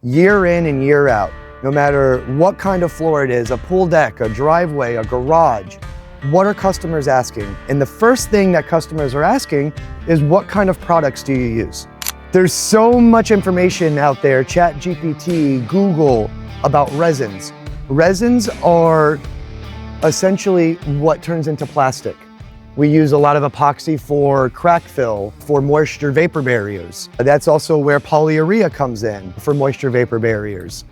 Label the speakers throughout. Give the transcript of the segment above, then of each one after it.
Speaker 1: year in and year out. No matter what kind of floor it is, a pool deck, a driveway, a garage, what are customers asking? And the first thing that customers are asking is, what kind of products do you use? There's so much information out there, ChatGPT, Google, about resins. Resins are essentially what turns into plastic. We use a lot of epoxy for crack fill, for moisture vapor barriers. That's also where polyurea comes in, for moisture vapor barriers.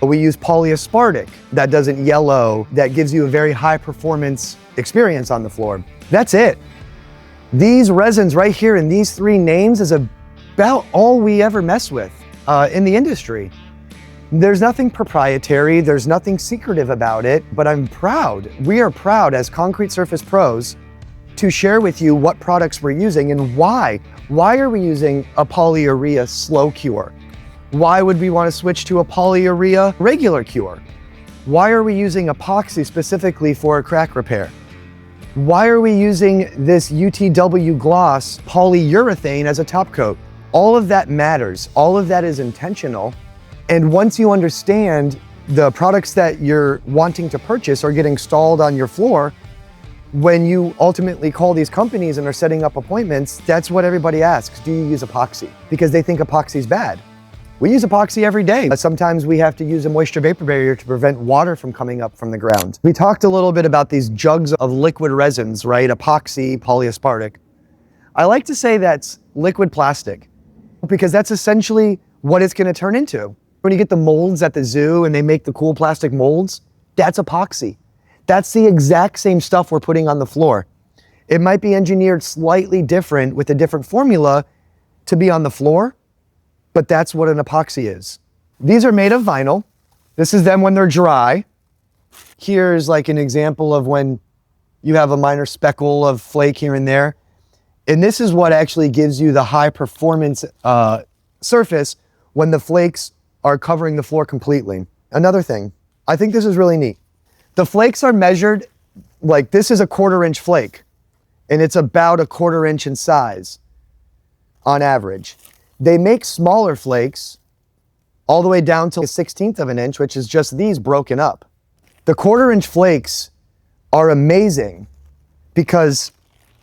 Speaker 1: We use polys-aspartic that doesn't yellow, that gives you a very high performance experience on the floor. That's it. These resins right here in these three names is about all we ever mess with in the industry. There's nothing proprietary, there's nothing secretive about it, but I'm proud. We are proud as concrete surface pros to share with you what products we're using and why. Why are we using a polyurea slow cure? Why would we want to switch to a polyurea regular cure? Why are we using epoxy specifically for a crack repair? Why are we using this UTW gloss polyurethane as a top coat? All of that matters. All of that is intentional. And once you understand the products that you're wanting to purchase or get installed on your floor, when you ultimately call these companies and are setting up appointments, that's what everybody asks. Do you use epoxy? Because they think epoxy is bad. We use epoxy every day. Sometimes we have to use a moisture vapor barrier to prevent water from coming up from the ground. We talked a little bit about these jugs of liquid resins, right? Epoxy, polyaspartic. I like to say that's liquid plastic because that's essentially what it's going to turn into. When you get the molds at the zoo and they make the cool plastic molds, that's epoxy. That's the exact same stuff we're putting on the floor. It might be engineered slightly different with a different formula to be on the floor, but that's what an epoxy is. These are made of vinyl. This is them when they're dry. Here's like an example of when you have a minor speckle of flake here and there. And this is what actually gives you the high performance surface when the flakes are covering the floor completely. Another thing, I think this is really neat. The flakes are measured, like this is a 1/4 inch flake, and it's about a 1/4 inch in size on average. They make smaller flakes all the way down to 1/16 of an inch, which is just these broken up. The 1/4 inch flakes are amazing because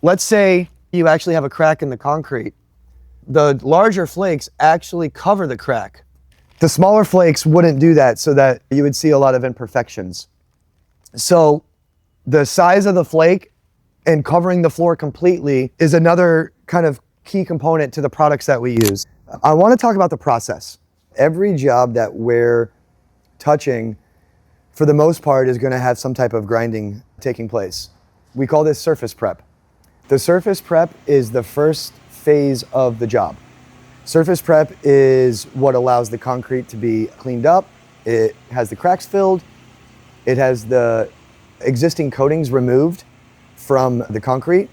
Speaker 1: let's say you actually have a crack in the concrete. The larger flakes actually cover the crack. The smaller flakes wouldn't do that, so that you would see a lot of imperfections. So the size of the flake and covering the floor completely is another kind of key component to the products that we use. I want to talk about the process. Every job that we're touching, for the most part, is going to have some type of grinding taking place. We call this surface prep. The surface prep is the first phase of the job. Surface prep is what allows the concrete to be cleaned up. It has the cracks filled. It has the existing coatings removed from the concrete,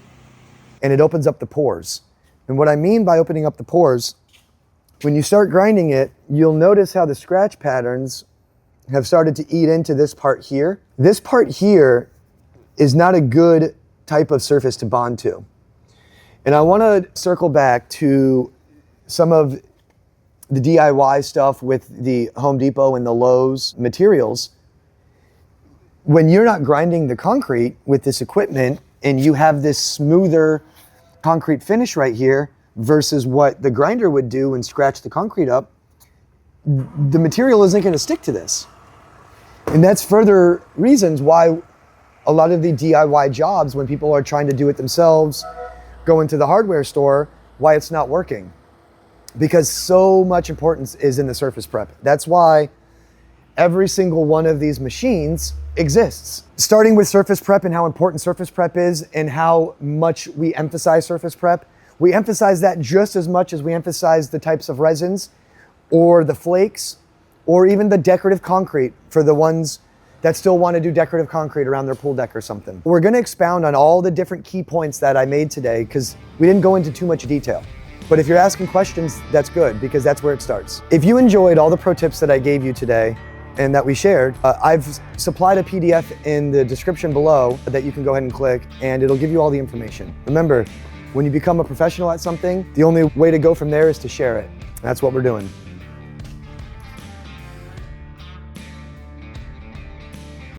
Speaker 1: and it opens up the pores. And what I mean by opening up the pores, when you start grinding it, you'll notice how the scratch patterns have started to eat into this part here. This part here is not a good type of surface to bond to. And I want to circle back to some of the DIY stuff with the Home Depot and the Lowe's materials. When you're not grinding the concrete with this equipment and you have this smoother concrete finish right here versus what the grinder would do and scratch the concrete up, the material isn't going to stick to this. And that's further reasons why a lot of the DIY jobs, when people are trying to do it themselves, go into the hardware store, why it's not working. Because so much importance is in the surface prep. That's why every single one of these machines exists. Starting with surface prep and how important surface prep is and how much we emphasize surface prep. We emphasize that just as much as we emphasize the types of resins or the flakes or even the decorative concrete for the ones that still want to do decorative concrete around their pool deck or something. We're going to expound on all the different key points that I made today because we didn't go into too much detail. But if you're asking questions, that's good because that's where it starts. If you enjoyed all the pro tips that I gave you today and that we shared, I've supplied a PDF in the description below that you can go ahead and click, and it'll give you all the information. Remember, when you become a professional at something, the only way to go from there is to share it. That's what we're doing.